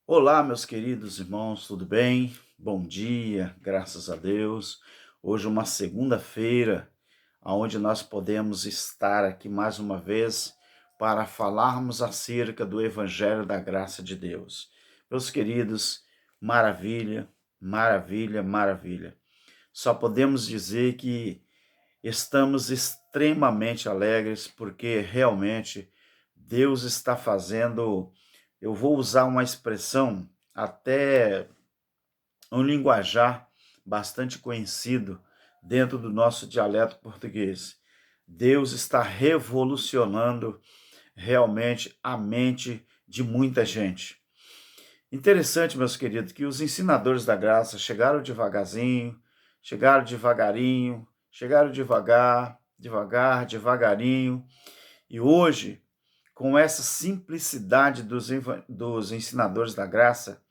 Olá, meus queridos irmãos, tudo bem? Bom dia, graças a Deus. Hoje é uma segunda-feira, onde nós podemos estar aqui mais uma vez para falarmos acerca do Evangelho da Graça de Deus. Meus queridos, maravilha, maravilha, maravilha. Só podemos dizer que estamos extremamente alegres porque realmente Deus está fazendo, eu vou usar uma expressão, até um linguajar bastante conhecido dentro do nosso dialeto português. Deus está revolucionando realmente a mente de muita gente. Interessante, meus queridos, que os ensinadores da graça chegaram devagarzinho, chegaram devagarinho, chegaram devagar, devagar, devagarinho, e hoje, com essa simplicidade dos ensinadores da graça,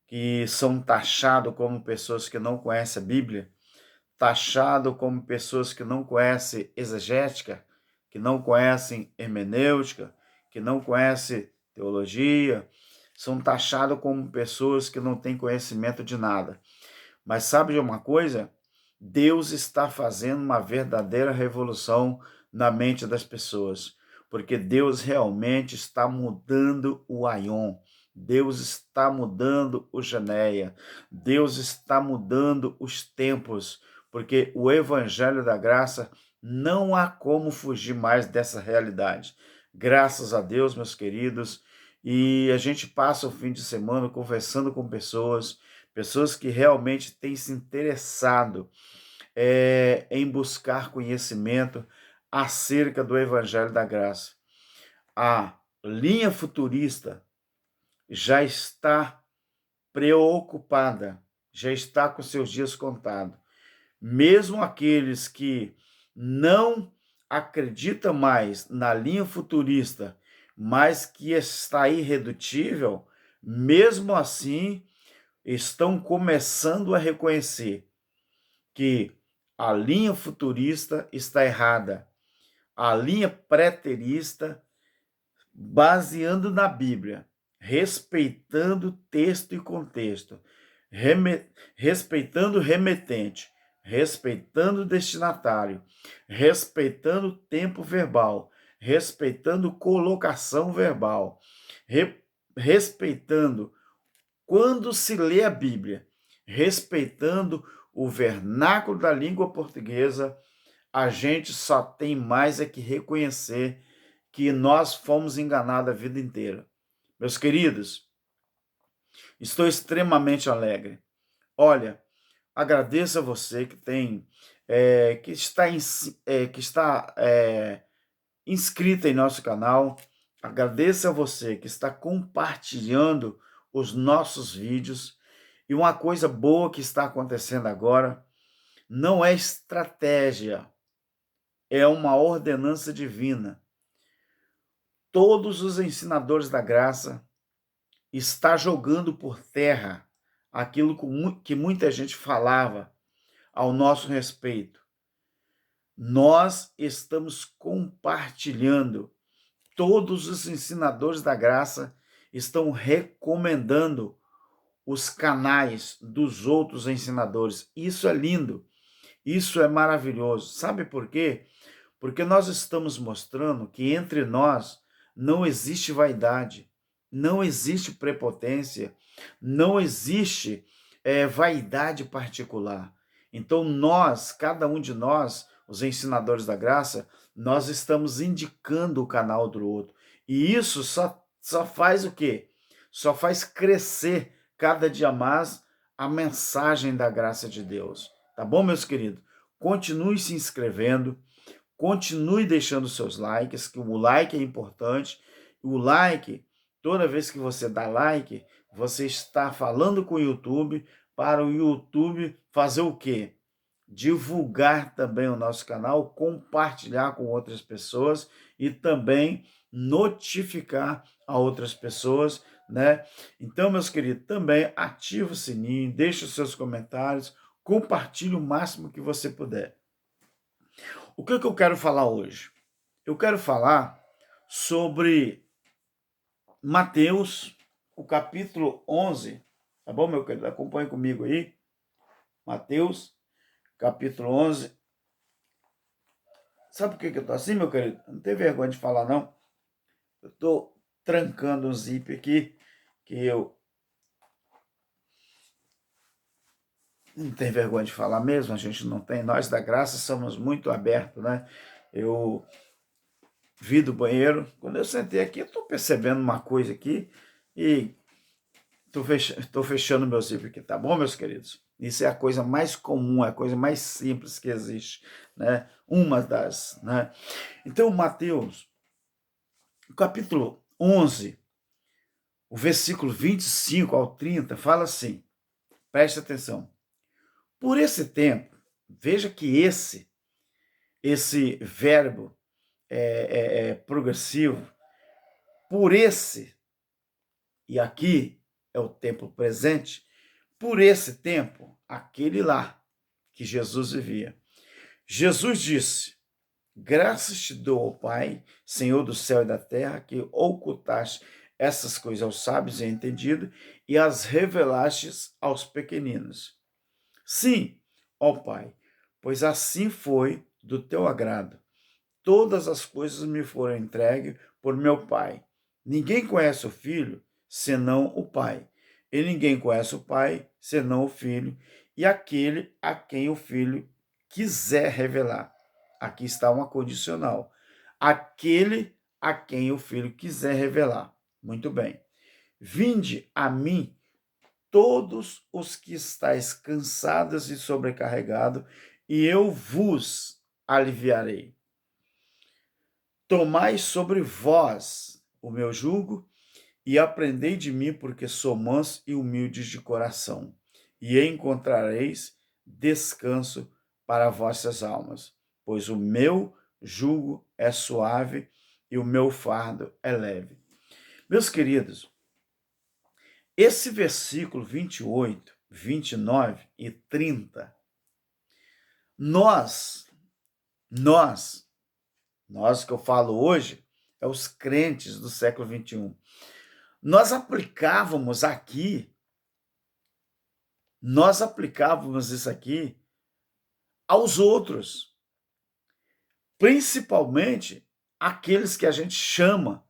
que são taxados como pessoas que não conhecem a Bíblia, taxados como pessoas que não conhecem exegética, que não conhecem hermenêutica, que não conhecem teologia, são taxados como pessoas que não têm conhecimento de nada. Mas sabe de uma coisa? Deus está fazendo uma verdadeira revolução na mente das pessoas, porque Deus realmente está mudando o Aion, Deus está mudando o Geneia, Deus está mudando os tempos, porque o Evangelho da Graça não há como fugir mais dessa realidade. Graças a Deus, meus queridos, e a gente passa o fim de semana conversando com pessoas que realmente têm se interessado em buscar conhecimento acerca do Evangelho da Graça. A linha futurista já está preocupada, já está com seus dias contados. Mesmo aqueles que não acreditam mais na linha futurista, mas que está irredutível, mesmo assim estão começando a reconhecer que a linha futurista está errada, a linha preterista, baseando na Bíblia, respeitando texto e contexto, respeitando o remetente, respeitando o destinatário, respeitando o tempo verbal, respeitando colocação verbal, respeitando quando se lê a Bíblia, respeitando o vernáculo da língua portuguesa, a gente só tem mais é que reconhecer que nós fomos enganados a vida inteira. Meus queridos, estou extremamente alegre. Olha, agradeço a você que tem, que está inscrita em nosso canal. Agradeço a você que está compartilhando os nossos vídeos. E uma coisa boa que está acontecendo agora não é estratégia, é uma ordenança divina. Todos os ensinadores da graça estão jogando por terra aquilo que muita gente falava ao nosso respeito. Nós estamos compartilhando. Todos os ensinadores da graça estão recomendando os canais dos outros ensinadores. Isso é lindo, isso é maravilhoso. Sabe por quê? Porque nós estamos mostrando que entre nós não existe vaidade, não existe prepotência, não existe vaidade particular. Então nós, cada um de nós, os ensinadores da graça, nós estamos indicando o canal do outro. E isso só faz o quê? Só faz crescer cada dia mais a mensagem da graça de Deus. Tá bom, meus queridos? Continue se inscrevendo, continue deixando seus likes, que o like é importante. O like, toda vez que você dá like, você está falando com o YouTube para o YouTube fazer o quê? Divulgar também o nosso canal, compartilhar com outras pessoas e também notificar a outras pessoas, né? Então, meus queridos, também ativa o sininho, deixe os seus comentários, compartilhe o máximo que você puder. O que eu quero falar hoje? Eu quero falar sobre Mateus, o capítulo 11, tá bom, meu querido? Acompanhe comigo aí. Mateus, capítulo 11. Sabe por que eu tô assim, meu querido? Não tem vergonha de falar, não. Eu tô trancando um zip aqui, que eu não tenho vergonha de falar mesmo, a gente não tem. Nós da graça somos muito abertos, né? Eu vi do banheiro, quando eu sentei aqui, eu tô percebendo uma coisa aqui e tô fechando meu zíper aqui, tá bom, meus queridos? Isso é a coisa mais comum, é a coisa mais simples que existe, né? Uma das, né? Então, Mateus, capítulo 11, o versículo 25 ao 30, fala assim, preste atenção. Por esse tempo, veja que esse verbo é progressivo, por esse, e aqui é o tempo presente, por esse tempo, aquele lá que Jesus vivia. Jesus disse, graças te dou, ó Pai, Senhor do céu e da terra, que ocultaste essas coisas aos sábios e entendidos e as revelastes aos pequeninos. Sim, ó Pai, pois assim foi do teu agrado. Todas as coisas me foram entregues por meu Pai. Ninguém conhece o Filho senão o Pai. E ninguém conhece o Pai senão o Filho e aquele a quem o Filho quiser revelar. Aqui está uma condicional. Aquele a quem o Filho quiser revelar. Muito bem. Vinde a mim todos os que estáis cansados e sobrecarregados, e eu vos aliviarei. Tomai sobre vós o meu jugo e aprendei de mim, porque sou manso e humilde de coração, e encontrareis descanso para vossas almas, pois o meu jugo é suave e o meu fardo é leve. Meus queridos, esse versículo 28, 29 e 30, nós que eu falo hoje, é os crentes do século XXI, nós aplicávamos isso aqui aos outros, principalmente aqueles que a gente chama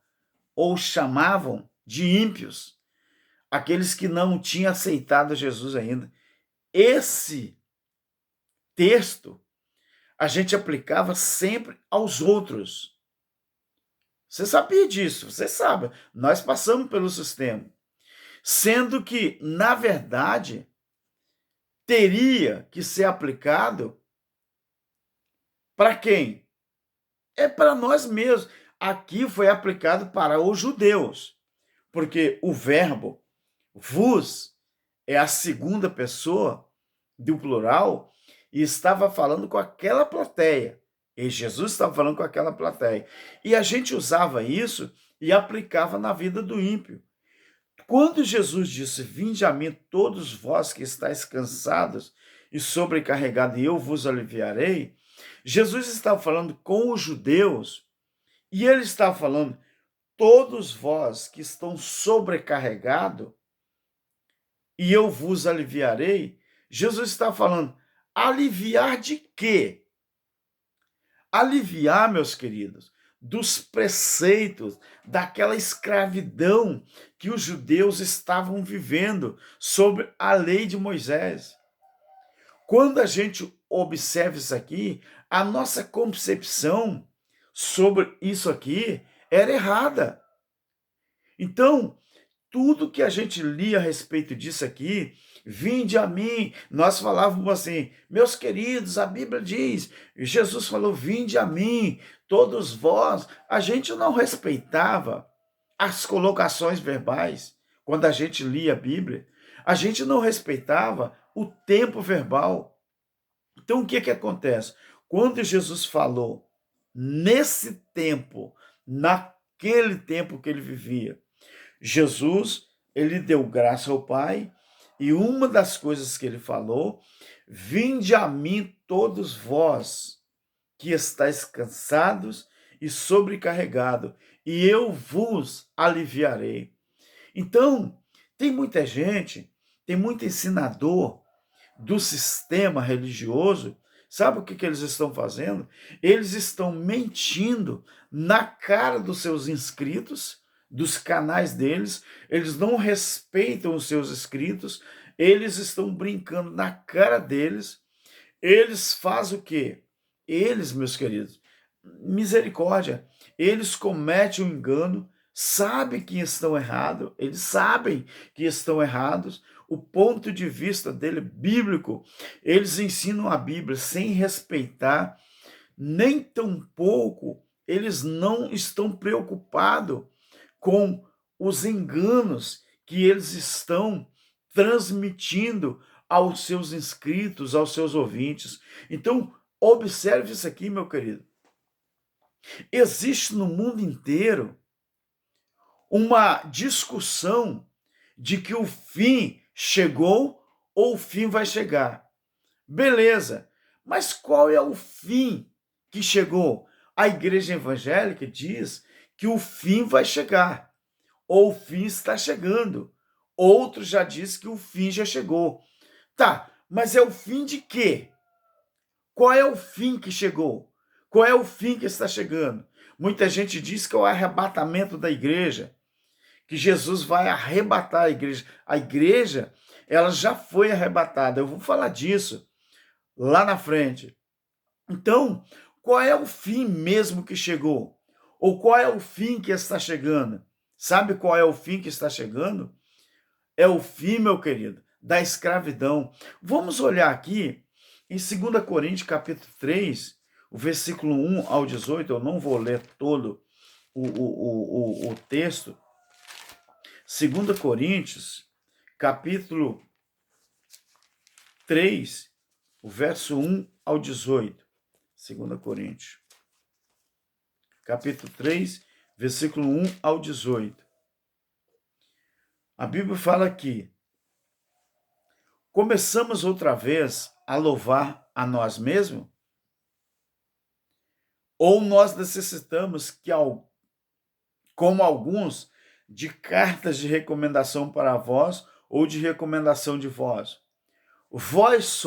ou chamavam de ímpios, aqueles que não tinham aceitado Jesus ainda. Esse texto a gente aplicava sempre aos outros. Você sabia disso, você sabe, nós passamos pelo sistema. Sendo que, na verdade, teria que ser aplicado para quem? É para nós mesmos. Aqui foi aplicado para os judeus, porque o verbo vos é a segunda pessoa do plural e estava falando com aquela plateia. E Jesus estava falando com aquela plateia. E a gente usava isso e aplicava na vida do ímpio. Quando Jesus disse, vinde a mim todos vós que estáis cansados e sobrecarregados, e eu vos aliviarei, Jesus estava falando com os judeus, e ele estava falando, todos vós que estão sobrecarregados, e eu vos aliviarei. Jesus está falando, aliviar de quê? Aliviar, meus queridos, dos preceitos, daquela escravidão que os judeus estavam vivendo sobre a lei de Moisés. Quando a gente observa isso aqui, a nossa concepção sobre isso aqui era errada. Então, tudo que a gente lia a respeito disso aqui, vinde a mim, nós falávamos assim, meus queridos, a Bíblia diz, Jesus falou, vinde a mim, todos vós, a gente não respeitava as colocações verbais, quando a gente lia a Bíblia, a gente não respeitava o tempo verbal. Então, o que acontece? Quando Jesus falou, nesse tempo, naquele tempo que ele vivia, Jesus, ele deu graça ao Pai, e uma das coisas que ele falou, vinde a mim todos vós, que estáis cansados e sobrecarregados, e eu vos aliviarei. Então, tem muita gente, tem muito ensinador do sistema religioso. Sabe o que eles estão fazendo? Eles estão mentindo na cara dos seus inscritos, dos canais deles, eles não respeitam os seus inscritos, eles estão brincando na cara deles, eles fazem o quê? Eles, meus queridos, misericórdia, eles cometem um engano, sabem que estão errados, eles sabem que estão errados, o ponto de vista dele bíblico, eles ensinam a Bíblia sem respeitar, nem tampouco eles não estão preocupados com os enganos que eles estão transmitindo aos seus inscritos, aos seus ouvintes. Então, observe isso aqui, meu querido. Existe no mundo inteiro uma discussão de que o fim chegou ou o fim vai chegar. Beleza, mas qual é o fim que chegou? A igreja evangélica diz que o fim vai chegar, ou o fim está chegando. Outro já diz que o fim já chegou. Tá, mas é o fim de quê? Qual é o fim que chegou? Qual é o fim que está chegando? Muita gente diz que é o arrebatamento da igreja, que Jesus vai arrebatar a igreja. A igreja, ela já foi arrebatada. Eu vou falar disso lá na frente. Então, qual é o fim mesmo que chegou? Ou qual é o fim que está chegando? Sabe qual é o fim que está chegando? É o fim, meu querido, da escravidão. Vamos olhar aqui em 2 Coríntios, capítulo 3, o versículo 1 ao 18. Eu não vou ler todo o texto. 2 Coríntios, capítulo 3, o verso 1 ao 18. 2 Coríntios, capítulo 3, versículo 1 ao 18. A Bíblia fala aqui: começamos outra vez a louvar a nós mesmos? Ou nós necessitamos que, como alguns, de cartas de recomendação para vós ou de recomendação de vós? Vós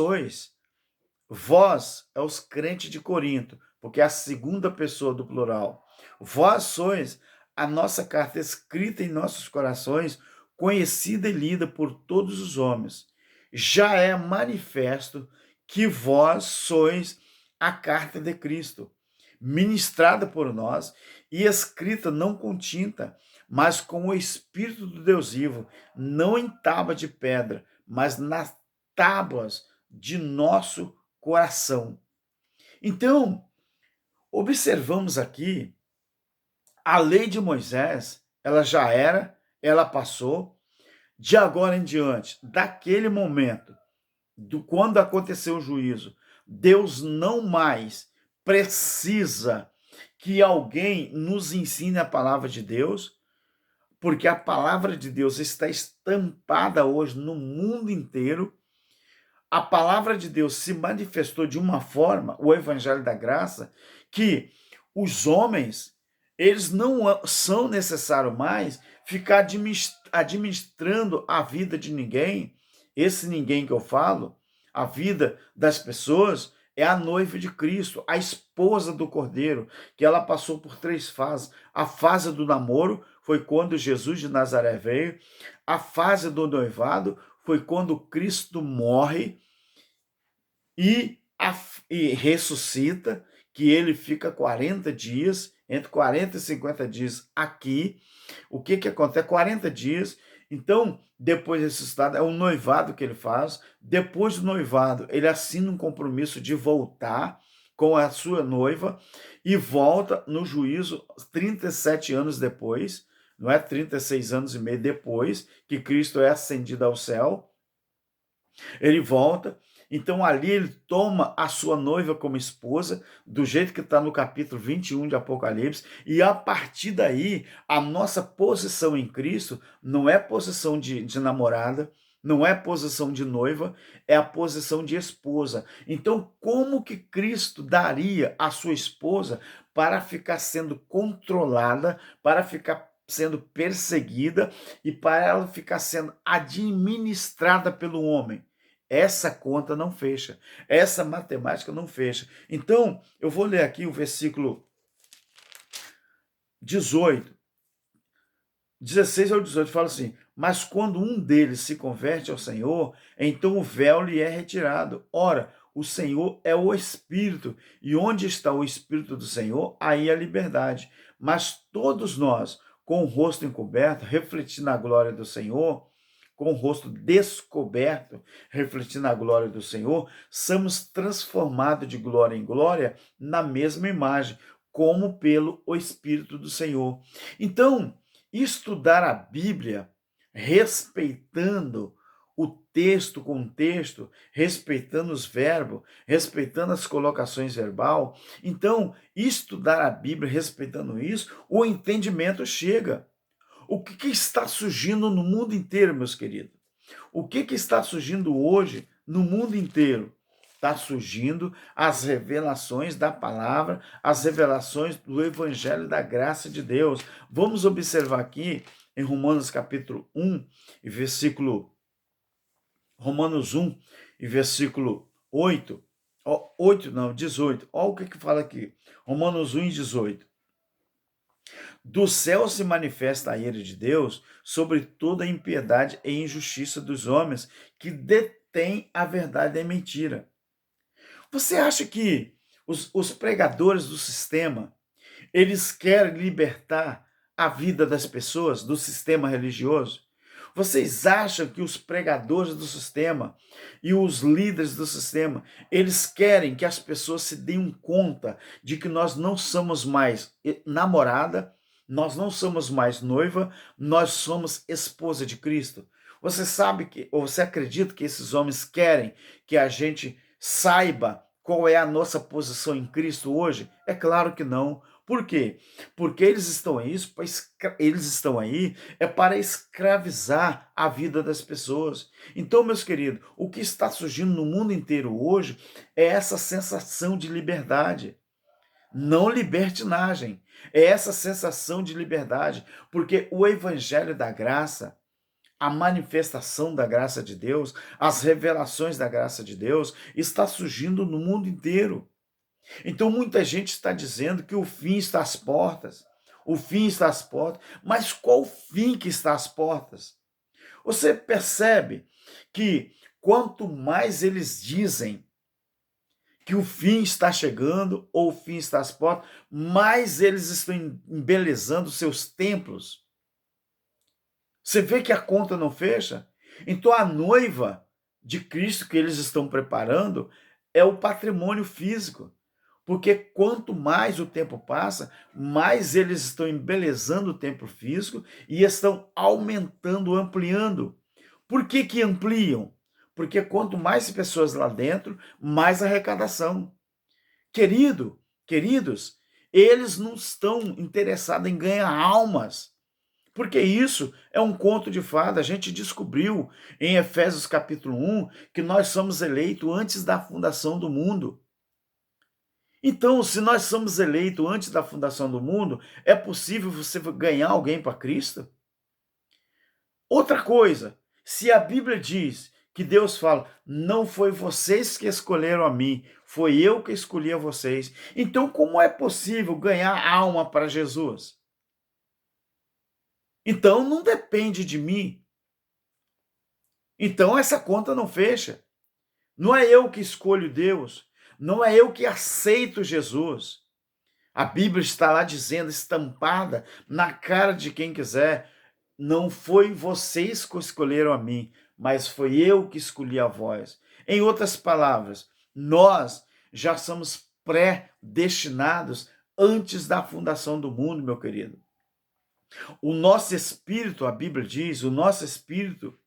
é os crentes de Corinto, porque é a segunda pessoa do plural. Vós sois a nossa carta escrita em nossos corações, conhecida e lida por todos os homens. Já é manifesto que vós sois a carta de Cristo, ministrada por nós e escrita não com tinta, mas com o Espírito do Deus vivo, não em tábua de pedra, mas nas tábuas de nosso coração. Então, observamos aqui, a lei de Moisés, ela já era, ela passou, de agora em diante, daquele momento, quando aconteceu o juízo, Deus não mais precisa que alguém nos ensine a palavra de Deus, porque a palavra de Deus está estampada hoje no mundo inteiro. A palavra de Deus se manifestou de uma forma, o evangelho da graça, que os homens, eles não são necessários mais ficar administrando a vida de ninguém. Esse ninguém que eu falo, a vida das pessoas, é a noiva de Cristo, a esposa do Cordeiro, que ela passou por 3 fases. A fase do namoro foi quando Jesus de Nazaré veio. A fase do noivado foi quando Cristo morre e ressuscita, que ele fica 40 dias, entre 40 e 50 dias aqui. O que acontece? 40 dias. Então, depois de ressuscitado, é um noivado que ele faz. Depois do noivado, ele assina um compromisso de voltar com a sua noiva e volta no juízo 37 anos depois, não é? 36 anos e meio depois que Cristo é ascendido ao céu. Ele volta. Então ali ele toma a sua noiva como esposa, do jeito que está no capítulo 21 de Apocalipse, e a partir daí a nossa posição em Cristo não é posição de namorada, não é posição de noiva, é a posição de esposa. Então como que Cristo daria a sua esposa para ficar sendo controlada, para ficar sendo perseguida e para ela ficar sendo administrada pelo homem. Essa conta não fecha, essa matemática não fecha. Então, eu vou ler aqui o versículo 18, 16 ao 18, fala assim: mas quando um deles se converte ao Senhor, então o véu lhe é retirado. Ora, o Senhor é o Espírito, e onde está o Espírito do Senhor, aí a liberdade. Mas todos nós, com o rosto encoberto, refletindo a glória do Senhor, com o rosto descoberto, refletindo a glória do Senhor, somos transformados de glória em glória na mesma imagem, como pelo Espírito do Senhor. Então, estudar a Bíblia respeitando o texto, contexto, respeitando os verbos, respeitando as colocações verbal. Então, estudar a Bíblia respeitando isso, o entendimento chega. O que está surgindo no mundo inteiro, meus queridos? O que está surgindo hoje no mundo inteiro? Está surgindo as revelações da palavra, as revelações do evangelho da graça de Deus. Vamos observar aqui em Romanos capítulo 1 e versículo Romanos 1 e versículo 8, 18. Olha o que fala aqui. Romanos 1 e 18. Do céu se manifesta a ira de Deus sobre toda a impiedade e injustiça dos homens que detêm a verdade e a mentira. Você acha que os pregadores do sistema, eles querem libertar a vida das pessoas do sistema religioso? Vocês acham que os pregadores do sistema e os líderes do sistema, eles querem que as pessoas se deem conta de que nós não somos mais namorada, nós não somos mais noiva, nós somos esposa de Cristo? Você sabe que, ou você acredita que esses homens querem que a gente saiba qual é a nossa posição em Cristo hoje? É claro que não. Por quê? Porque eles estão aí para escravizar a vida das pessoas. Então, meus queridos, o que está surgindo no mundo inteiro hoje é essa sensação de liberdade, não libertinagem. É essa sensação de liberdade, porque o evangelho da graça, a manifestação da graça de Deus, as revelações da graça de Deus está surgindo no mundo inteiro. Então muita gente está dizendo que o fim está às portas. O fim está às portas. Mas qual o fim que está às portas? Você percebe que quanto mais eles dizem que o fim está chegando ou o fim está às portas, mais eles estão embelezando seus templos. Você vê que a conta não fecha? Então a noiva de Cristo que eles estão preparando é o patrimônio físico. Porque quanto mais o tempo passa, mais eles estão embelezando o templo físico e estão aumentando, ampliando. Por que que ampliam? Porque quanto mais pessoas lá dentro, mais arrecadação. Queridos, eles não estão interessados em ganhar almas. Porque isso é um conto de fada. A gente descobriu em Efésios capítulo 1 que nós somos eleitos antes da fundação do mundo. Então, se nós somos eleitos antes da fundação do mundo, é possível você ganhar alguém para Cristo? Outra coisa, se a Bíblia diz que Deus fala, não foi vocês que escolheram a mim, foi eu que escolhi a vocês. Então, como é possível ganhar alma para Jesus? Então, não depende de mim. Então, essa conta não fecha. Não é eu que escolho Deus. Não é eu que aceito Jesus. A Bíblia está lá dizendo, estampada na cara de quem quiser, não foi vocês que escolheram a mim, mas foi eu que escolhi a vós. Em outras palavras, nós já somos predestinados antes da fundação do mundo, meu querido. O nosso espírito, a Bíblia diz, o nosso espírito,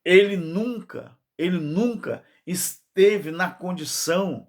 ele nunca esteve na condição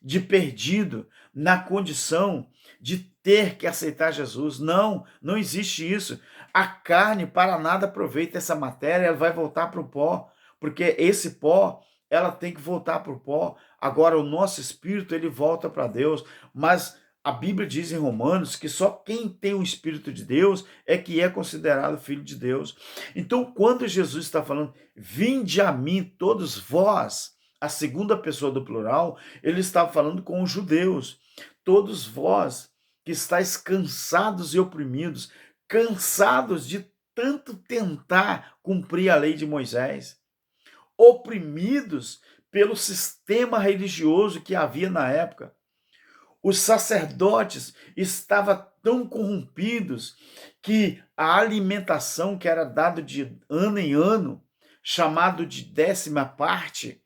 de perdido, na condição de ter que aceitar Jesus. Não existe isso. A carne para nada aproveita essa matéria, ela vai voltar para o pó, porque esse pó, ela tem que voltar para o pó. Agora, o nosso espírito, ele volta para Deus, mas A Bíblia diz em Romanos que só quem tem o Espírito de Deus é que é considerado filho de Deus. Então, quando Jesus está falando, vinde a mim todos vós, a segunda pessoa do plural, ele está falando com os judeus. Todos vós que estáis cansados e oprimidos, cansados de tanto tentar cumprir a lei de Moisés, oprimidos pelo sistema religioso que havia na época. Os sacerdotes estavam tão corrompidos que a alimentação que era dada de ano em ano, chamado de 10ª parte,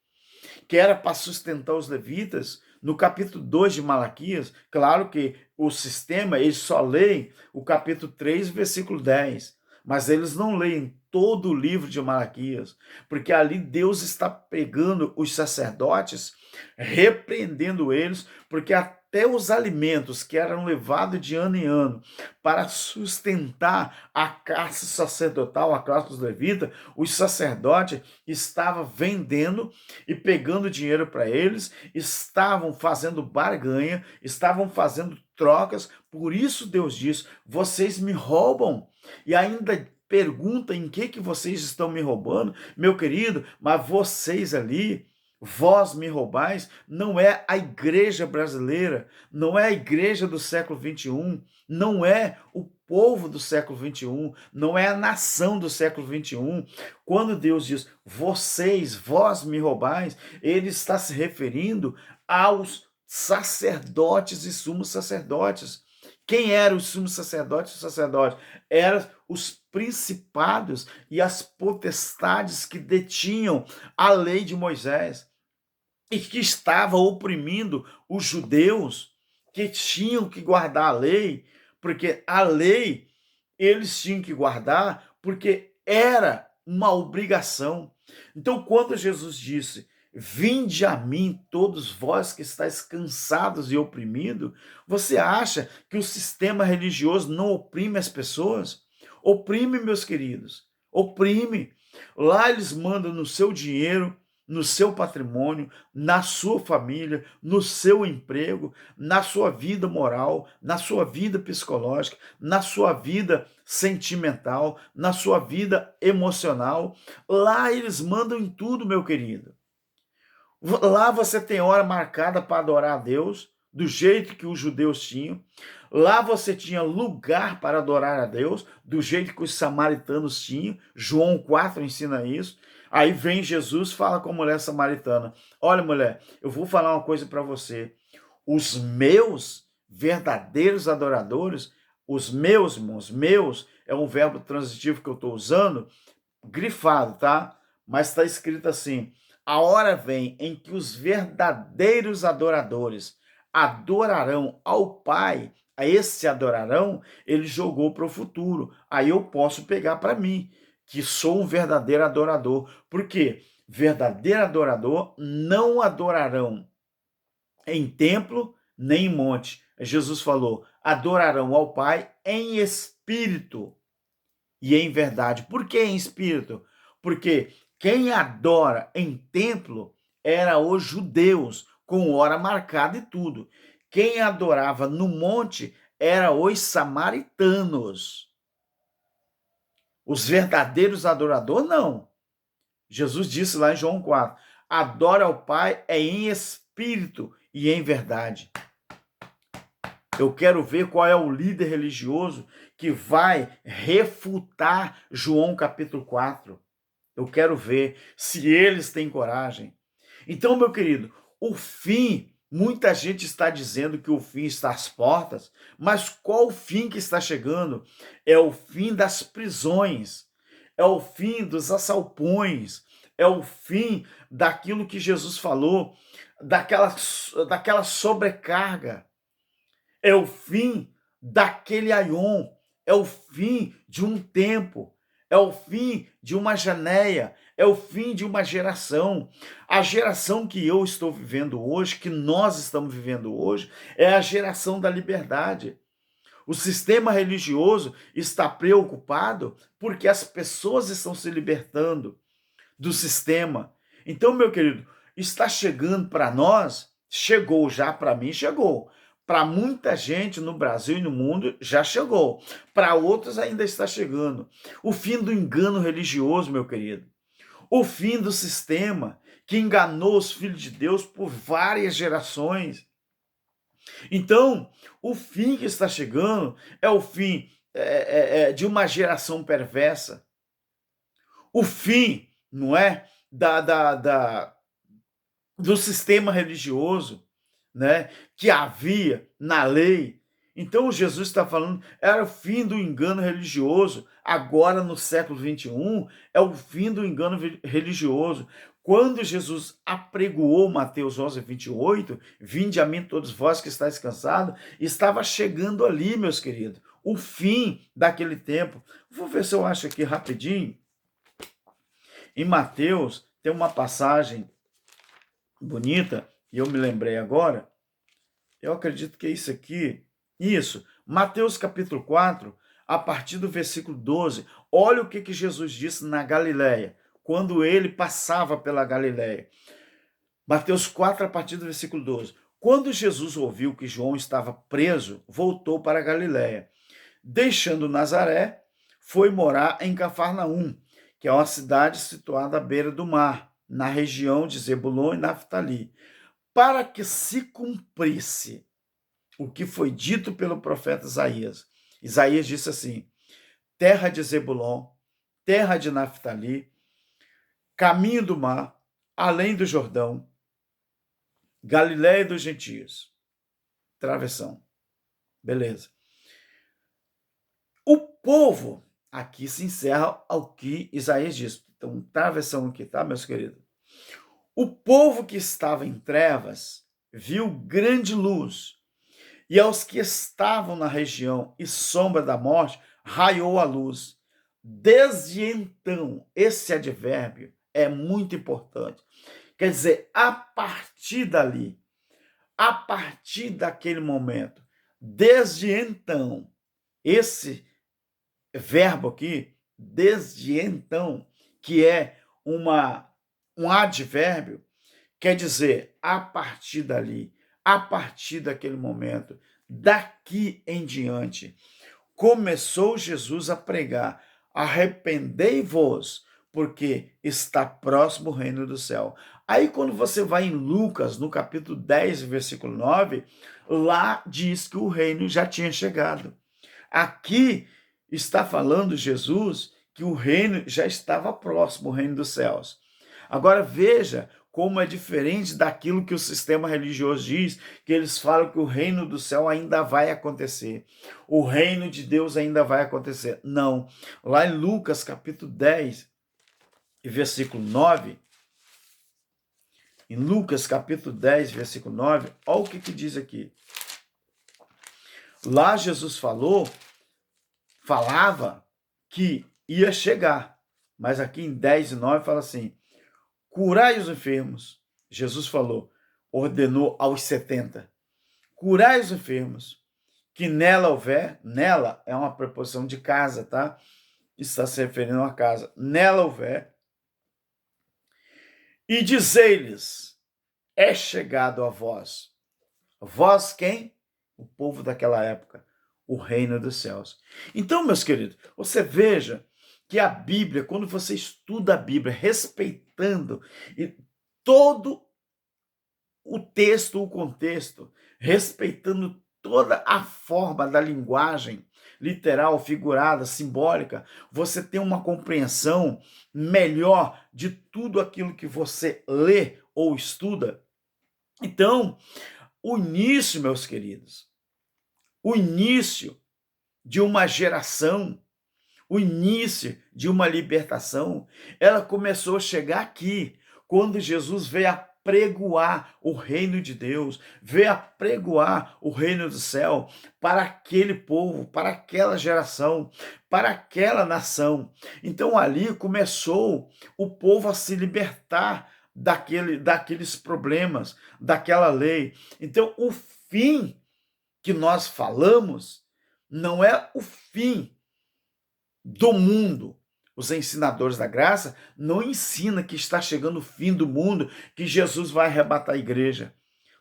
que era para sustentar os levitas, no capítulo 2 de Malaquias, claro que o sistema, eles só leem o capítulo 3, versículo 10, mas eles não leem todo o livro de Malaquias, porque ali Deus está pegando os sacerdotes, repreendendo eles, porque até os alimentos que eram levados de ano em ano para sustentar a classe sacerdotal, a classe dos levitas, os sacerdotes estavam vendendo e pegando dinheiro para eles, estavam fazendo barganha, estavam fazendo trocas. Por isso Deus diz: vocês me roubam. E ainda pergunta em que vocês estão me roubando, meu querido, mas vocês ali, vós me roubais, não é a igreja brasileira, não é a igreja do século XXI, não é o povo do século XXI, não é a nação do século XXI. Quando Deus diz, vocês, vós me roubais, ele está se referindo aos sacerdotes e sumos sacerdotes. Quem eram os sumos sacerdotes e os sacerdotes? Eram os principados e as potestades que detinham a lei de Moisés e que estava oprimindo os judeus que tinham que guardar a lei, porque a lei eles tinham que guardar porque era uma obrigação. Então, quando Jesus disse, vinde a mim todos vós que estáis cansados e oprimidos, você acha que o sistema religioso não oprime as pessoas? Oprime, meus queridos, oprime. Lá eles mandam no seu dinheiro, no seu patrimônio, na sua família, no seu emprego, na sua vida moral, na sua vida psicológica, na sua vida sentimental, na sua vida emocional. Lá eles mandam em tudo, meu querido. Lá você tem hora marcada para adorar a Deus, do jeito que os judeus tinham. Lá você tinha lugar para adorar a Deus, do jeito que os samaritanos tinham. João 4 ensina isso. Aí vem Jesus, fala com a mulher samaritana. Olha, mulher, eu vou falar uma coisa para você. Os meus verdadeiros adoradores, os meus, irmãos, meus, é um verbo transitivo que eu estou usando, grifado, tá? Mas está escrito assim, a hora vem em que os verdadeiros adoradores adorarão ao Pai, a esse adorarão, ele jogou para o futuro. Aí eu posso pegar para mim, que sou um verdadeiro adorador. Por quê? Verdadeiro adorador não adorarão em templo nem em monte. Jesus falou, adorarão ao Pai em espírito e em verdade. Por que em espírito? Porque quem adora em templo era os judeus, com hora marcada e tudo. Quem adorava no monte era os samaritanos. Os verdadeiros adoradores, não. Jesus disse lá em João 4, adora ao Pai é em espírito e em verdade. Eu quero ver qual é o líder religioso que vai refutar João capítulo 4. Eu quero ver se eles têm coragem. Então, meu querido, o fim, muita gente está dizendo que o fim está às portas, mas qual o fim que está chegando? É o fim das prisões, é o fim dos assalpões, é o fim daquilo que Jesus falou, daquela sobrecarga. É o fim daquele aion, é o fim de um tempo, é o fim de uma geneia, é o fim de uma geração. A geração que eu estou vivendo hoje, que nós estamos vivendo hoje, é a geração da liberdade. O sistema religioso está preocupado porque as pessoas estão se libertando do sistema. Então, meu querido, está chegando para nós, chegou já para mim, chegou. Para muita gente no Brasil e no mundo já chegou, para outros ainda está chegando. O fim do engano religioso, meu querido. O fim do sistema que enganou os filhos de Deus por várias gerações. Então, o fim que está chegando é o fim de uma geração perversa. O fim, não é, do sistema religioso, né, que havia na lei. Então, Jesus está falando, era o fim do engano religioso. Agora, no século XXI, é o fim do engano religioso. Quando Jesus apregoou Mateus 11, 28, vinde a mim todos vós que estáis cansados, estava chegando ali, meus queridos, o fim daquele tempo. Vou ver se eu acho aqui rapidinho. Em Mateus, tem uma passagem bonita, e eu me lembrei agora, eu acredito que é isso aqui, isso, Mateus capítulo 4, a partir do versículo 12, olha o que Jesus disse na Galileia, quando ele passava pela Galileia. Mateus 4, a partir do versículo 12. Quando Jesus ouviu que João estava preso, voltou para a Galileia. Deixando Nazaré, foi morar em Cafarnaum, que é uma cidade situada à beira do mar, na região de Zebulon e Naftali, para que se cumprisse o que foi dito pelo profeta Isaías. Isaías disse assim: terra de Zebulon, terra de Naftali, caminho do mar, além do Jordão, Galiléia dos gentios. Travessão. Beleza. O povo, aqui se encerra ao que Isaías diz. Então, travessão aqui, tá, meus queridos? O povo que estava em trevas viu grande luz, e aos que estavam na região e sombra da morte, raiou a luz. Desde então, esse advérbio é muito importante. Quer dizer, a partir dali, a partir daquele momento, desde então, esse verbo aqui, desde então, que é um advérbio, quer dizer, a partir dali, a partir daquele momento, daqui em diante, começou Jesus a pregar: arrependei-vos, porque está próximo o reino do céu. Aí, quando você vai em Lucas, no capítulo 10, versículo 9, lá diz que o reino já tinha chegado. Aqui está falando Jesus que o reino já estava próximo, o reino dos céus. Agora veja como é diferente daquilo que o sistema religioso diz, que eles falam que o reino do céu ainda vai acontecer. O reino de Deus ainda vai acontecer. Não. Lá em Lucas, capítulo 10, versículo 9, em Lucas, capítulo 10, versículo 9, olha o que diz aqui. Lá Jesus falava que ia chegar, mas aqui em 10 e 9 fala assim: curai os enfermos. Jesus falou, ordenou aos 70. Curai os enfermos, que nela houver, nela é uma preposição de casa, tá? Está se referindo a casa. Nela houver. E dizei-lhes, é chegado a vós. Vós quem? O povo daquela época. O reino dos céus. Então, meus queridos, você veja que a Bíblia, quando você estuda a Bíblia respeitando todo o texto, o contexto, respeitando toda a forma da linguagem literal, figurada, simbólica, você tem uma compreensão melhor de tudo aquilo que você lê ou estuda. Então, o início, meus queridos, o início de uma geração, o início de uma libertação, ela começou a chegar aqui, quando Jesus veio apregoar o reino de Deus, veio apregoar o reino do céu para aquele povo, para aquela geração, para aquela nação. Então ali começou o povo a se libertar daqueles problemas, daquela lei. Então o fim que nós falamos não é o fim do mundo. Os ensinadores da graça não ensinam que está chegando o fim do mundo, que Jesus vai arrebatar a igreja.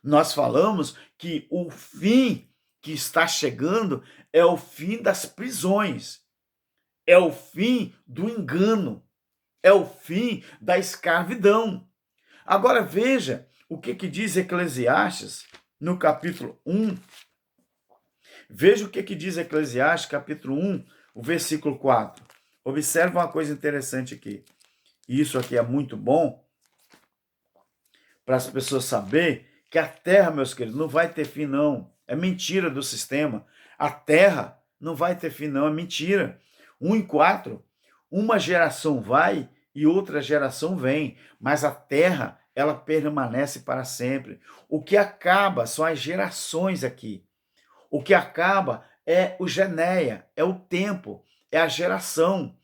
Nós falamos que o fim que está chegando é o fim das prisões, é o fim do engano, é o fim da escravidão. Agora veja o que diz Eclesiastes no capítulo 1. Veja o que diz Eclesiastes, capítulo 1, o versículo 4. Observa uma coisa interessante aqui. Isso aqui é muito bom para as pessoas saberem que a terra, meus queridos, não vai ter fim, não. É mentira do sistema. A terra não vai ter fim, não. É mentira. 1:4. Uma geração vai e outra geração vem, mas a terra, ela permanece para sempre. O que acaba são as gerações aqui. O que acaba é o genéia, é o tempo, é a geração.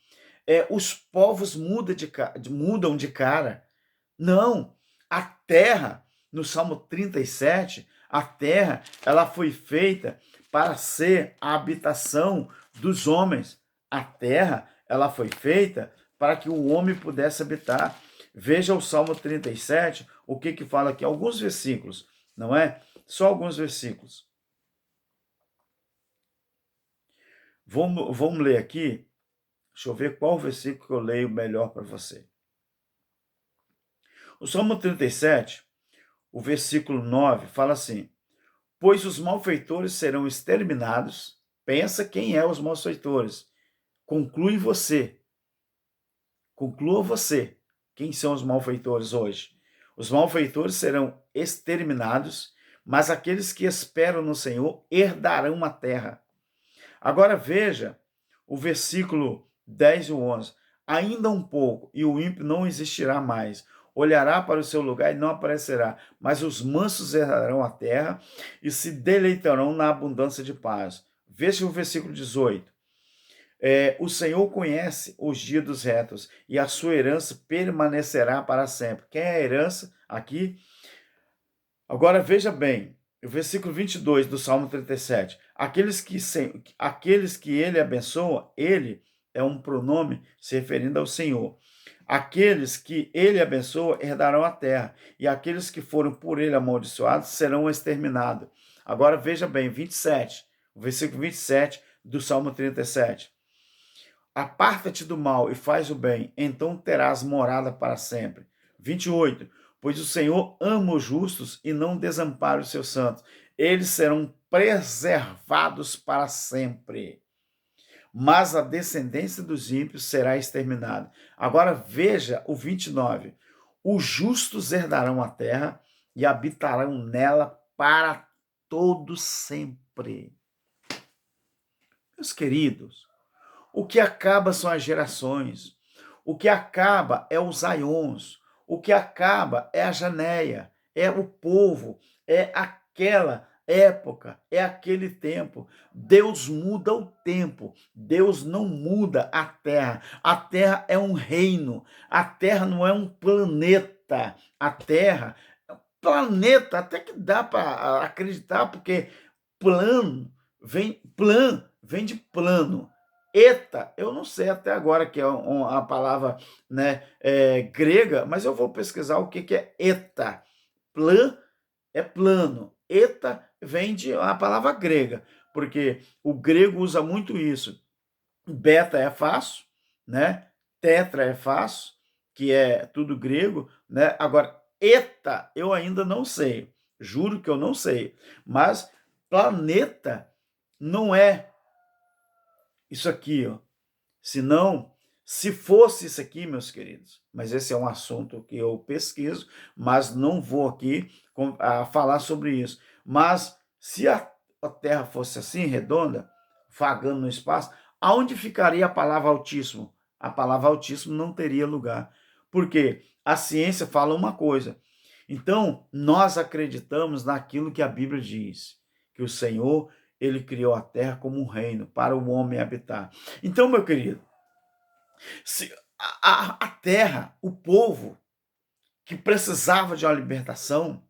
Os povos mudam de cara. Não, a terra, no Salmo 37, a terra, ela foi feita para ser a habitação dos homens. A terra, ela foi feita para que o homem pudesse habitar. Veja o Salmo 37, o que fala aqui, alguns versículos, não é? Só alguns versículos. Vamos ler aqui. Deixa eu ver qual versículo que eu leio melhor para você. O Salmo 37, o versículo 9, fala assim: pois os malfeitores serão exterminados. Pensa quem é os malfeitores. Conclua você. Quem são os malfeitores hoje? Os malfeitores serão exterminados, mas aqueles que esperam no Senhor herdarão a terra. Agora veja o versículo 10 e 11. Ainda um pouco, e o ímpio não existirá mais. Olhará para o seu lugar e não aparecerá. Mas os mansos herdarão a terra e se deleitarão na abundância de paz. Veja o versículo 18. O Senhor conhece os dias dos retos e a sua herança permanecerá para sempre. Quem é a herança aqui? Agora veja bem, o versículo 22 do Salmo 37. Aqueles que ele abençoa, ele é um pronome se referindo ao Senhor. Aqueles que ele abençoa herdarão a terra, e aqueles que foram por ele amaldiçoados serão exterminados. Agora veja bem, 27, o versículo 27 do Salmo 37. Aparta-te do mal e faz o bem, então terás morada para sempre. 28. Pois o Senhor ama os justos e não desampara os seus santos. Eles serão preservados para sempre. Mas a descendência dos ímpios será exterminada. Agora veja o 29. Os justos herdarão a terra e habitarão nela para todo sempre. Meus queridos, o que acaba são as gerações. O que acaba é os aions. O que acaba é a Janeia, é o povo, é aquela época, é aquele tempo. Deus muda o tempo, Deus não muda a terra. A terra é um reino, a terra não é um planeta. A terra, planeta, até que dá para acreditar, porque plan vem de plano. Eta, eu não sei até agora que é a palavra, né, grega, mas eu vou pesquisar o que é eta. Plan é plano. Eta vem de a palavra grega, porque o grego usa muito isso. Beta é fácil, né? Tetra é fácil, que é tudo grego, né? Agora, eta eu ainda não sei. Juro que eu não sei. Mas planeta não é isso aqui, ó. Senão, se fosse isso aqui, meus queridos, mas esse é um assunto que eu pesquiso, mas não vou aqui falar sobre isso. Mas se a Terra fosse assim, redonda, vagando no espaço, aonde ficaria a palavra Altíssimo? A palavra Altíssimo não teria lugar. Porque a ciência fala uma coisa. Então, nós acreditamos naquilo que a Bíblia diz, que o Senhor, ele criou a terra como um reino para o homem habitar. Então, meu querido, se a terra, o povo que precisava de uma libertação,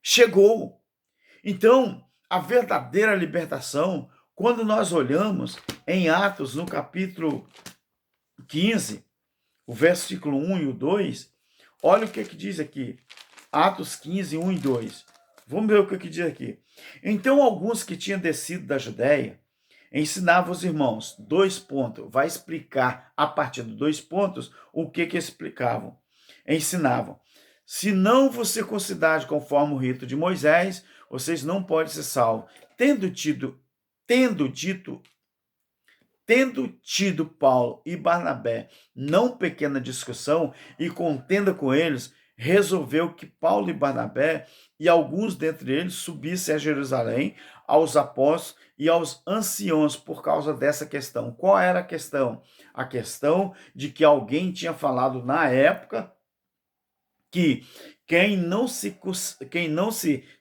chegou. Então, a verdadeira libertação, quando nós olhamos em Atos, no capítulo 15, o versículo 1 e o 2, olha o que diz aqui. Atos 15, 1 e 2. Vamos ver o que diz aqui. Então, alguns que tinham descido da Judéia ensinavam os irmãos, 2 pontos, vai explicar a partir de 2 pontos o que explicavam. Ensinavam, se não vos circuncidar conforme o rito de Moisés, vocês não podem ser salvos. Tendo tido Paulo e Barnabé não pequena discussão e contenda com eles, resolveu que Paulo e Barnabé e alguns dentre eles subissem a Jerusalém aos apóstolos e aos anciãos por causa dessa questão. Qual era a questão? A questão de que alguém tinha falado na época que quem não se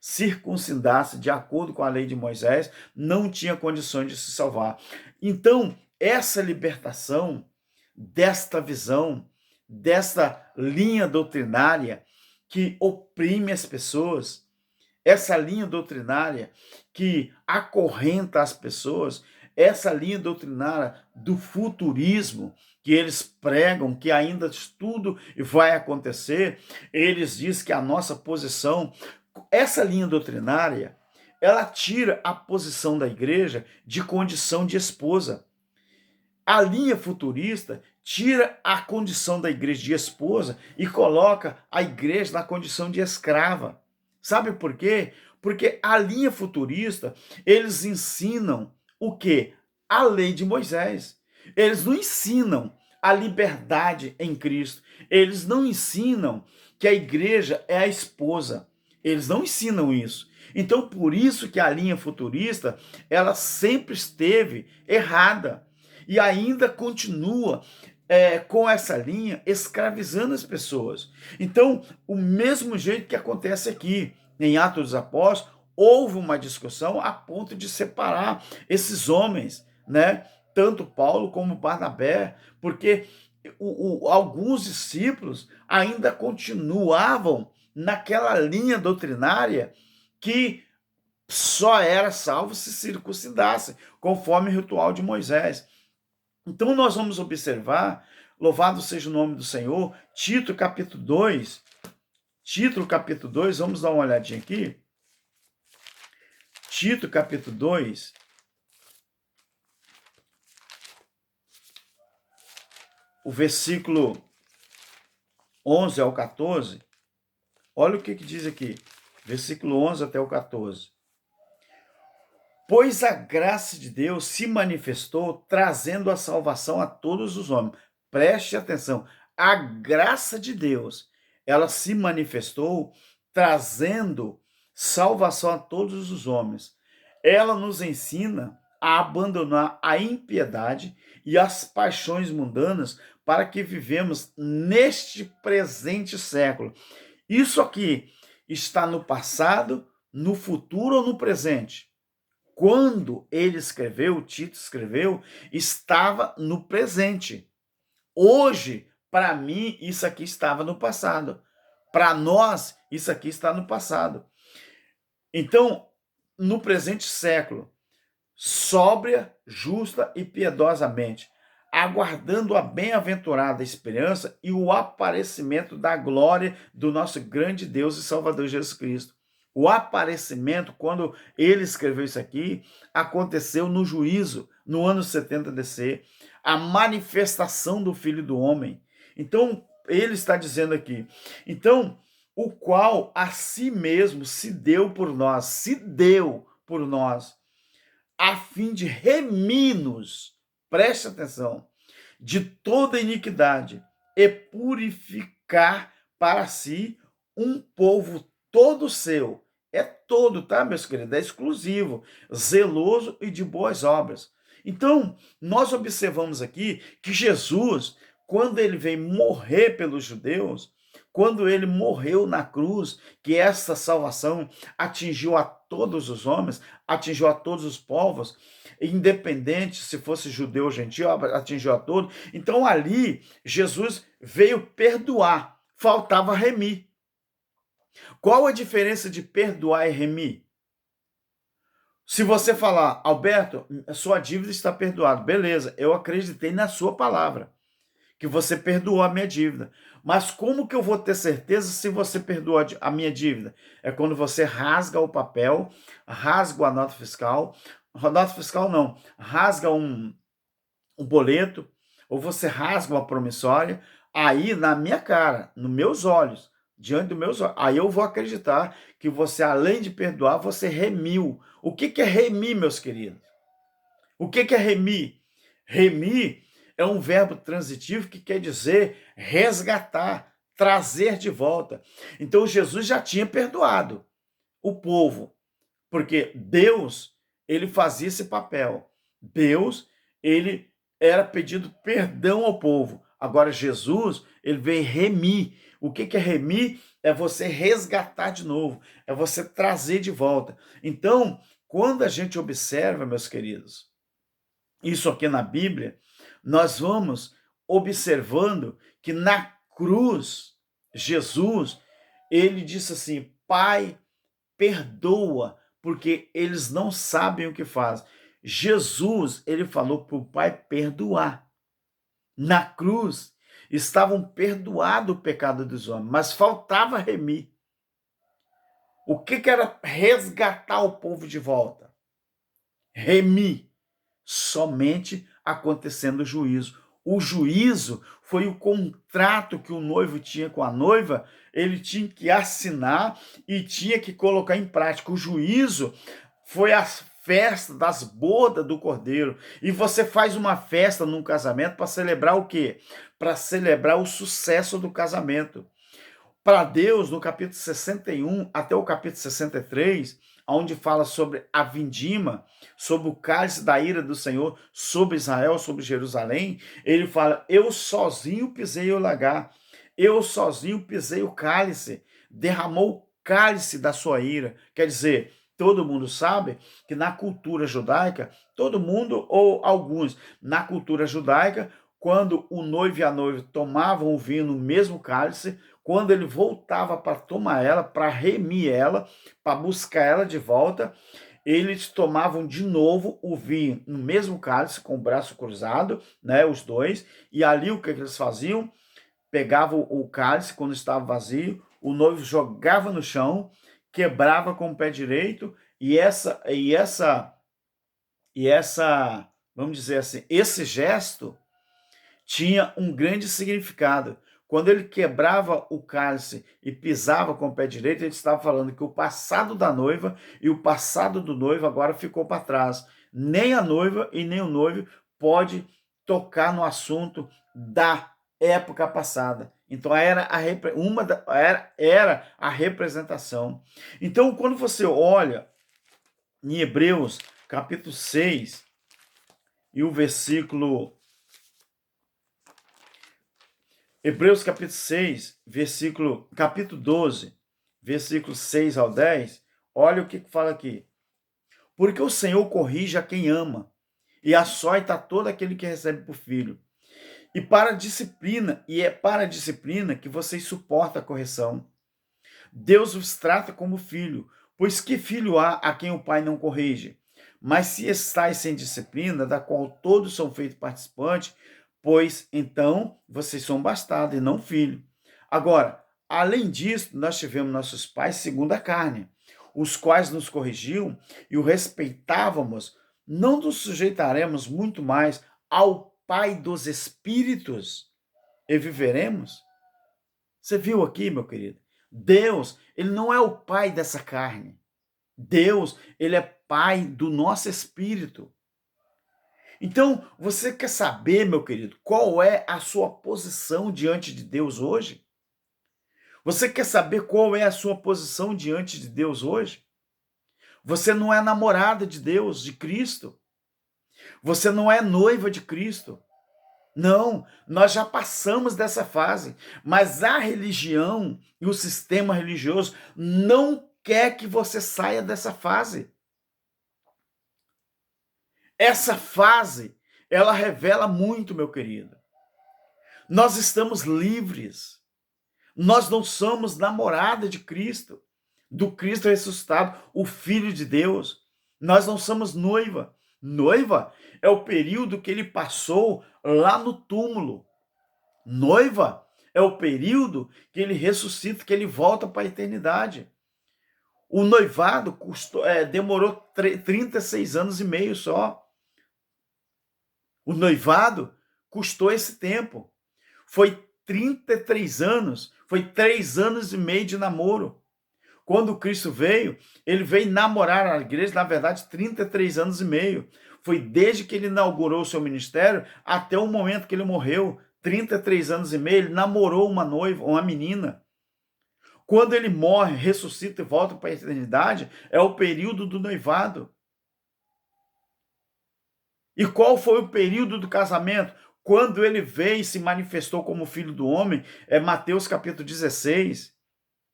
circuncidasse de acordo com a lei de Moisés não tinha condições de se salvar. Então, essa libertação desta visão, desta linha doutrinária que oprime as pessoas, essa linha doutrinária que acorrenta as pessoas, essa linha doutrinária do futurismo, que eles pregam que ainda tudo vai acontecer, eles dizem que a nossa posição, essa linha doutrinária, ela tira a posição da igreja de condição de esposa. A linha futurista tira a condição da igreja de esposa e coloca a igreja na condição de escrava. Sabe por quê? Porque a linha futurista, eles ensinam o quê? A lei de Moisés. Eles não ensinam a liberdade em Cristo. Eles não ensinam que a igreja é a esposa. Eles não ensinam isso. Então, por isso que a linha futurista, ela sempre esteve errada. E ainda continua com essa linha escravizando as pessoas. Então, o mesmo jeito que acontece aqui em Atos dos Apóstolos, houve uma discussão a ponto de separar esses homens, né? Tanto Paulo como Barnabé, porque alguns discípulos ainda continuavam naquela linha doutrinária que só era salvo se circuncidasse, conforme o ritual de Moisés. Então nós vamos observar, louvado seja o nome do Senhor, Tito capítulo 2, vamos dar uma olhadinha aqui. Tito capítulo 2, o versículo 11 ao 14, olha o que diz aqui, versículo 11 até o 14. Pois a graça de Deus se manifestou trazendo a salvação a todos os homens. Preste atenção, a graça de Deus, ela se manifestou trazendo salvação a todos os homens. Ela nos ensina a abandonar a impiedade e as paixões mundanas para que vivemos neste presente século. Isso aqui está no passado, no futuro ou no presente? Quando ele escreveu, Tito escreveu, estava no presente. Hoje, para mim, isso aqui estava no passado. Para nós, isso aqui está no passado. Então, no presente século, sóbria, justa e piedosamente, aguardando a bem-aventurada esperança e o aparecimento da glória do nosso grande Deus e Salvador Jesus Cristo. O aparecimento, quando ele escreveu isso aqui, aconteceu no juízo, no ano 70 DC, a manifestação do Filho do Homem. Então, ele está dizendo aqui, então, o qual a si mesmo se deu por nós, a fim de remir-nos, preste atenção, de toda iniquidade e purificar para si um povo todo seu. É todo, tá, meus queridos? É exclusivo, zeloso e de boas obras. Então, nós observamos aqui que Jesus, quando ele veio morrer pelos judeus, quando ele morreu na cruz, que essa salvação atingiu a todos os homens, atingiu a todos os povos, independente se fosse judeu ou gentil, atingiu a todos. Então ali Jesus veio perdoar, faltava remir. Qual a diferença de perdoar e remir? Se você falar, Alberto, sua dívida está perdoada, beleza, eu acreditei na sua palavra. que você perdoou a minha dívida. Mas como que eu vou ter certeza se você perdoou a minha dívida? É quando você rasga o papel, rasga a nota fiscal não, rasga um boleto, ou você rasga uma promissória, aí na minha cara, nos meus olhos, diante dos meus olhos, aí eu vou acreditar que você, além de perdoar, você remiu. O que é remir, meus queridos? O que é remir? Remir é um verbo transitivo que quer dizer resgatar, trazer de volta. Então Jesus já tinha perdoado o povo, porque Deus, ele fazia esse papel. Deus, ele era pedido perdão ao povo. Agora Jesus, ele veio remir. O que é remir? É você resgatar de novo, é você trazer de volta. Então, quando a gente observa, meus queridos, isso aqui na Bíblia, nós vamos observando que na cruz, Jesus, ele disse assim: Pai, perdoa, porque eles não sabem o que fazem. Jesus, ele falou para o Pai perdoar. Na cruz, estavam perdoado o pecado dos homens, mas faltava remir. O que era resgatar o povo de volta? Remir. Somente acontecendo o juízo. O juízo foi o contrato que o noivo tinha com a noiva, ele tinha que assinar e tinha que colocar em prática. O juízo foi a festa das bodas do Cordeiro. E você faz uma festa num casamento para celebrar o quê? Para celebrar o sucesso do casamento. Para Deus, no capítulo 61 até o capítulo 63, onde fala sobre a vindima, sobre o cálice da ira do Senhor, sobre Israel, sobre Jerusalém, ele fala: eu sozinho pisei o lagar, eu sozinho pisei o cálice, derramou o cálice da sua ira. Quer dizer, todo mundo sabe que na cultura judaica, todo mundo ou alguns, na cultura judaica, quando o noivo e a noiva tomavam o vinho no mesmo cálice, quando ele voltava para tomar ela, para remir ela, para buscar ela de volta, eles tomavam de novo o vinho no mesmo cálice, com o braço cruzado, né, os dois, e ali o que eles faziam? Pegavam o cálice quando estava vazio, o noivo jogava no chão, quebrava com o pé direito, vamos dizer assim, esse gesto tinha um grande significado. Quando ele quebrava o cálice e pisava com o pé direito, ele estava falando que o passado da noiva e o passado do noivo agora ficou para trás. Nem a noiva e nem o noivo pode tocar no assunto da época passada. Então era a representação. Então, quando você olha em Hebreus capítulo 6 e o versículo Hebreus capítulo 6, capítulo 12, versículos 6 ao 10, olha o que fala aqui. Porque o Senhor corrige a quem ama, e açoita todo aquele que recebe por filho. E é para a disciplina que vocês suportam a correção. Deus os trata como filho, pois que filho há a quem o pai não corrige? Mas se estáis sem disciplina, da qual todos são feitos participantes, pois então vocês são bastardos e não filho. Agora, além disso, nós tivemos nossos pais segundo a carne, os quais nos corrigiam e o respeitávamos, não nos sujeitaremos muito mais ao Pai dos Espíritos e viveremos? Você viu aqui, meu querido? Deus, ele não é o pai dessa carne. Deus, ele é pai do nosso espírito. Então, você quer saber, meu querido, qual é a sua posição diante de Deus hoje? Você quer saber qual é a sua posição diante de Deus hoje? Você não é namorada de Deus, de Cristo. Você não é noiva de Cristo. Não, nós já passamos dessa fase, mas a religião e o sistema religioso não quer que você saia dessa fase. Essa fase, ela revela muito, meu querido. Nós estamos livres. Nós não somos namorada de Cristo, do Cristo ressuscitado, o Filho de Deus. Nós não somos noiva. Noiva é o período que ele passou lá no túmulo. Noiva é o período que ele ressuscita, que ele volta para a eternidade. O noivado demorou 36 anos e meio só. O noivado custou esse tempo. Foi 33 anos, foi 3 anos e meio de namoro. Quando Cristo veio, ele veio namorar a igreja, na verdade, 33 anos e meio. Foi desde que ele inaugurou o seu ministério até o momento que ele morreu, 33 anos e meio, ele namorou uma noiva, uma menina. Quando ele morre, ressuscita e volta para a eternidade, é o período do noivado. E qual foi o período do casamento? Quando ele veio e se manifestou como filho do homem, é Mateus capítulo 16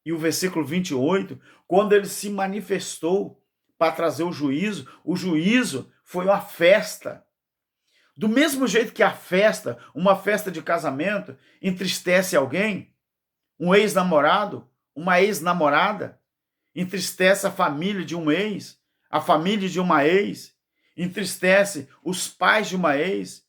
e o versículo 28, quando ele se manifestou para trazer o juízo foi uma festa. Do mesmo jeito que a festa, uma festa de casamento, entristece alguém, um ex-namorado, uma ex-namorada, entristece a família de um ex, a família de uma ex, entristece os pais de uma ex,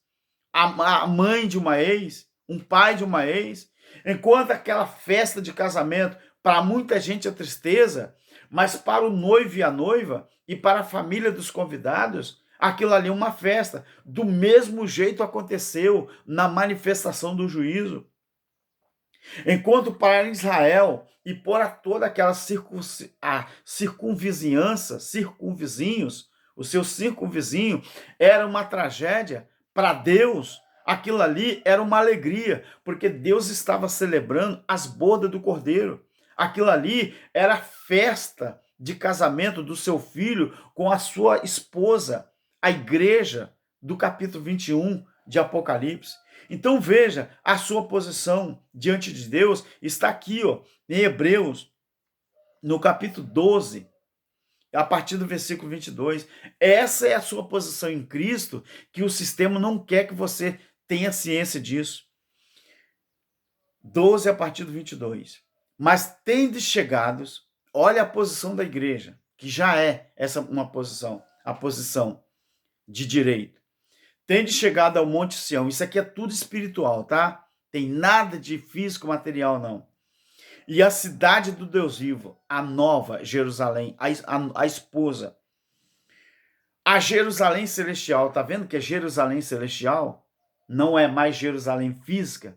a mãe de uma ex, um pai de uma ex, enquanto aquela festa de casamento, para muita gente é tristeza, mas para o noivo e a noiva, e para a família dos convidados, aquilo ali é uma festa. Do mesmo jeito aconteceu na manifestação do juízo. Enquanto para Israel e para toda aquela circunvizinhança, circunvizinhos, o seu circunvizinho, era uma tragédia, para Deus, aquilo ali era uma alegria, porque Deus estava celebrando as bodas do Cordeiro. Aquilo ali era festa de casamento do seu filho com a sua esposa, a igreja do capítulo 21 de Apocalipse. Então veja, a sua posição diante de Deus está aqui, ó, em Hebreus, no capítulo 12, a partir do versículo 22. Essa é a sua posição em Cristo, que o sistema não quer que você tenha ciência disso. 12 a partir do 22. Mas tendes chegados, olha a posição da igreja, que já é essa uma posição, a posição de direito. Tendes chegado ao Monte Sião. Isso aqui é tudo espiritual, tá? Tem nada de físico, material, não. E a cidade do Deus vivo, a nova Jerusalém, a esposa. A Jerusalém celestial, tá vendo que é Jerusalém celestial? Não é mais Jerusalém física,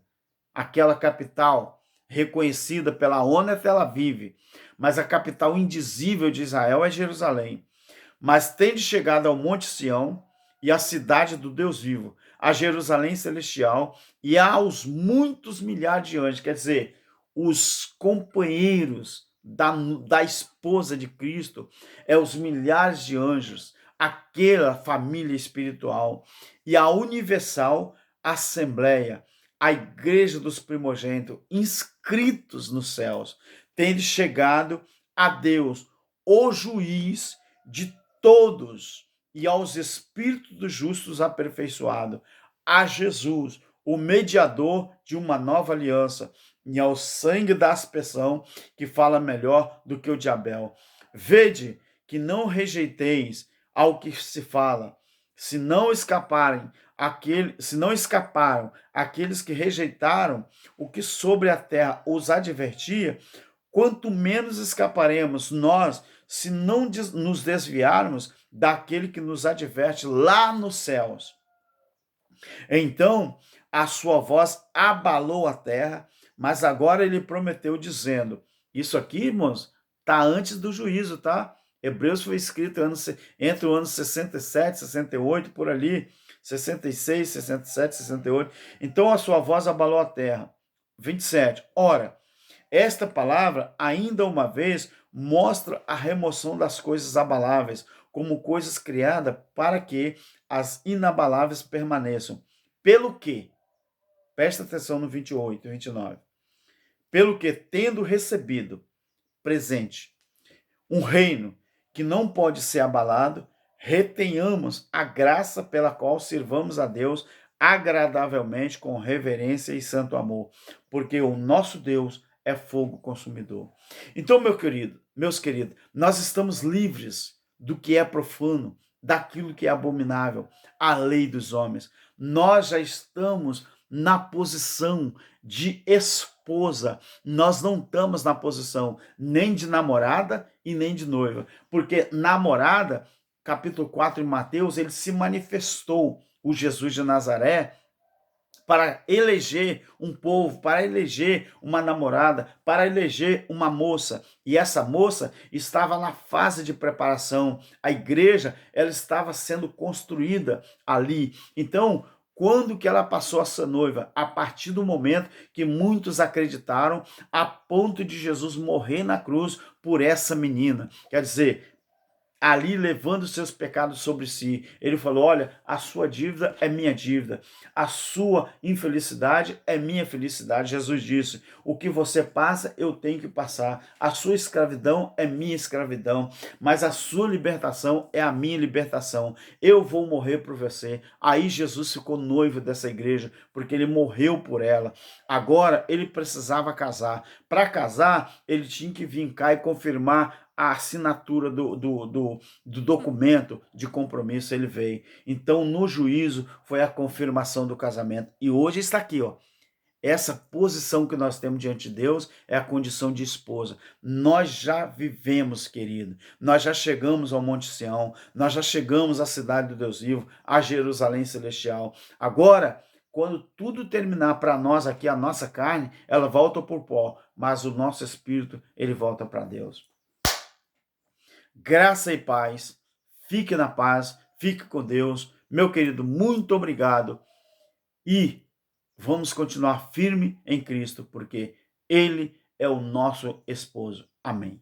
aquela capital reconhecida pela ONU e Tel Aviv, mas a capital indizível de Israel é Jerusalém. Mas tende chegado ao Monte Sião e à cidade do Deus vivo, a Jerusalém celestial e aos muitos milhares de anjos, quer dizer, os companheiros da esposa de Cristo, os milhares de anjos, aquela família espiritual e a universal assembleia, a igreja dos primogênitos, inscritos nos céus, tende chegado a Deus, o juiz de todos, e aos espíritos dos justos aperfeiçoado, a Jesus, o mediador de uma nova aliança, e ao sangue da aspersão, que fala melhor do que o de Abel. Vede que não rejeiteis ao que se fala, se não escaparam aqueles que rejeitaram o que sobre a terra os advertia, quanto menos escaparemos nós, se não nos desviarmos daquele que nos adverte lá nos céus. Então a sua voz abalou a terra, mas agora ele prometeu dizendo, isso aqui, irmãos, está antes do juízo, tá? Hebreus foi escrito entre o ano 67, 68, por ali, 66, 67, 68. Então a sua voz abalou a terra. 27. Ora, esta palavra, ainda uma vez, mostra a remoção das coisas abaláveis, como coisas criadas para que as inabaláveis permaneçam. Pelo que, presta atenção no 28 e 29, pelo que, tendo recebido presente um reino que não pode ser abalado, retenhamos a graça pela qual sirvamos a Deus agradavelmente, com reverência e santo amor, porque o nosso Deus é fogo consumidor. Então, meus queridos, nós estamos livres do que é profano, daquilo que é abominável, a lei dos homens. Nós já estamos na posição de esposa, nós não estamos na posição nem de namorada e nem de noiva, porque namorada, capítulo 4 em Mateus, ele se manifestou, o Jesus de Nazaré, para eleger um povo, para eleger uma namorada, para eleger uma moça. E essa moça estava na fase de preparação. A igreja, ela estava sendo construída ali. Então, quando que ela passou a ser noiva? A partir do momento que muitos acreditaram, a ponto de Jesus morrer na cruz por essa menina. Quer dizer, ali levando os seus pecados sobre si. Ele falou: olha, a sua dívida é minha dívida, a sua infelicidade é minha felicidade. Jesus disse: o que você passa, eu tenho que passar. A sua escravidão é minha escravidão, mas a sua libertação é a minha libertação. Eu vou morrer por você. Aí Jesus ficou noivo dessa igreja, porque ele morreu por ela. Agora ele precisava casar. Para casar, ele tinha que vir cá e confirmar a assinatura do documento de compromisso. Ele veio. Então, no juízo, foi a confirmação do casamento. E hoje está aqui, ó. Essa posição que nós temos diante de Deus é a condição de esposa. Nós já vivemos, querido. Nós já chegamos ao Monte Sião. Nós já chegamos à cidade do Deus vivo, a Jerusalém celestial. Agora, quando tudo terminar para nós aqui, a nossa carne, ela volta por pó, mas o nosso espírito, ele volta para Deus. Graça e paz, fique na paz, fique com Deus. Meu querido, muito obrigado. E vamos continuar firme em Cristo, porque Ele é o nosso esposo. Amém.